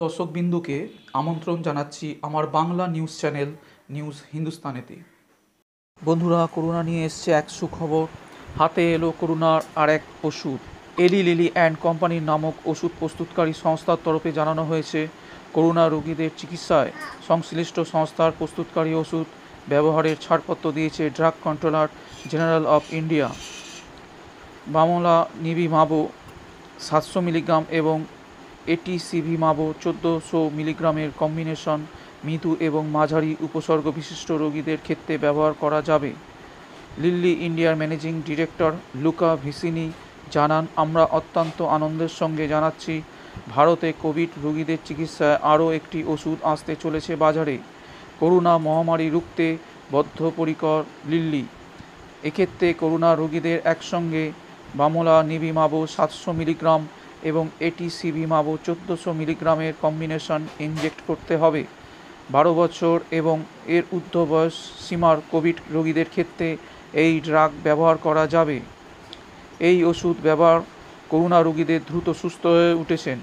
দর্শকবিন্দুকে আমন্ত্রণ জানাচ্ছি আমার বাংলা নিউজ চ্যানেল নিউজ হিন্দুস্তানেতে। বন্ধুরা, করোনা নিয়ে এসছে এক সুখবর। হাতে এলো করোনার আর এক ওষুধ। এলি লিলি অ্যান্ড কোম্পানির নামক ওষুধ প্রস্তুতকারী সংস্থার তরফে জানানো হয়েছে, করোনা রোগীদের চিকিৎসায় সংশ্লিষ্ট সংস্থার প্রস্তুতকারী ওষুধ ব্যবহারের ছাড়পত্র দিয়েছে drug controller general of India. বামলা নিবিমাবো 700 মিলিগ্রাম এবং এটিসিভিমাবো 1400 মিলিগ্রামের কম্বিনেশন মৃদু এবং মাঝারি উপসর্গ বিশিষ্ট রোগীদের ক্ষেত্রে ব্যবহার করা যাবে। লিল্লি ইন্ডিয়ার ম্যানেজিং ডিরেক্টর লুকা ভিসিনি জানান, আমরা অত্যন্ত আনন্দের সঙ্গে জানাচ্ছি, ভারতে কোভিড রোগীদের চিকিৎসায় আরও একটি ওষুধ আসতে চলেছে বাজারে। করোনা মহামারী রুখতে বদ্ধপরিকর লিল্লি। এক্ষেত্রে করোনা রোগীদের একসঙ্গে বামলা নিবিমাবো 700 মিলিগ্রাম এবং এটিসিভিমাবো 1400 মিলিগ্রামের কম্বিনেশন ইনজেক্ট করতে হবে। 12 বছর এবং এর ঊর্ধ্ব বয়স সীমার কোভিড রোগীদের ক্ষেত্রে এই ড্রাগ ব্যবহার করা যাবে। এই ওষুধ ব্যবহার করোনা রোগীদের দ্রুত সুস্থ হয়ে উঠেছেন।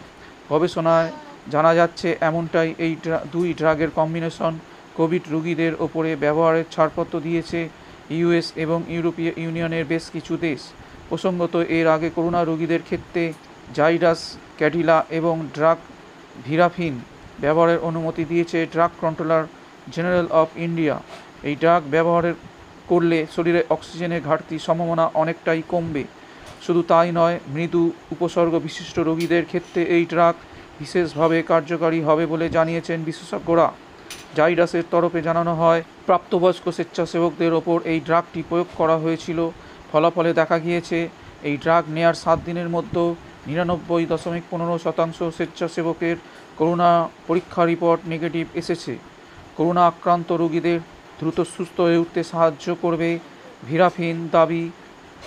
গবেষণায় জানা যাচ্ছে এমনটাই, এই দুই ড্রাগের কম্বিনেশন কোভিড রোগীদের ওপরে ব্যবহারের ছাড়পত্র দিয়েছে ইউএস এবং ইউরোপীয় ইউনিয়নের বেশ কিছু দেশ। প্রসঙ্গত, এর আগে করোনা রোগীদের ক্ষেত্রে জাইডাস ক্যাডিলা এবং ড্রাগ ভিরাফিন ব্যবহারের অনুমতি দিয়েছে drug controller general of India. এই ড্রাগ ব্যবহার করলে শরীরে অক্সিজেনের ঘাটতির সম্ভাবনা অনেকটাই কমবে। শুধু তাই নয়, মৃদু উপসর্গ বিশিষ্ট রোগীদের ক্ষেত্রে এই ড্রাগ বিশেষভাবে কার্যকারী হবে বলে জানিয়েছেন বিশেষজ্ঞরা। জাইডাসের তরফে জানানো হয়, প্রাপ্তবয়স্ক স্বেচ্ছাসেবকদের ওপর এই ড্রাগটি প্রয়োগ করা হয়েছিল। ফলাফলে দেখা গিয়েছে, এই ড্রাগ নেয়ার 7 দিনের মধ্যে 99.15% স্বেচ্ছাসেবকের করোনা পরীক্ষা রিপোর্ট নেগেটিভ এসেছে। করোনা আক্রান্ত রোগীদের দ্রুত সুস্থ হয়ে উঠতে সাহায্য করবে ভিরাফিন, দাবি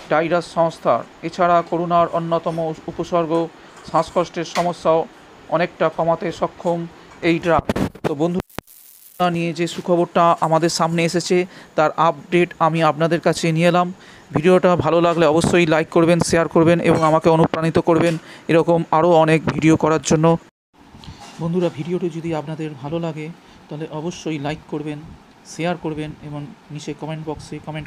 জাইডাস সংস্থার। এছাড়া করোনার অন্যতম উপসর্গ শ্বাসকষ্টের সমস্যাও অনেকটা কমাতে সক্ষম এই ড্রাগ। তো বন্ধু, নিয়ে যে সুখবরটা আমাদের সামনে এসেছে তার আপডেট আমি আপনাদের কাছে নিয়ে এলাম। ভিডিওটা ভালো লাগলে অবশ্যই লাইক করবেন, শেয়ার করবেন এবং আমাকে অনুপ্রাণিত করবেন এরকম আরও অনেক ভিডিও করার জন্য। বন্ধুরা, ভিডিওটি যদি আপনাদের ভালো লাগে তাহলে অবশ্যই লাইক করবেন, শেয়ার করবেন এবং নিচে কমেন্ট বক্সে কমেন্ট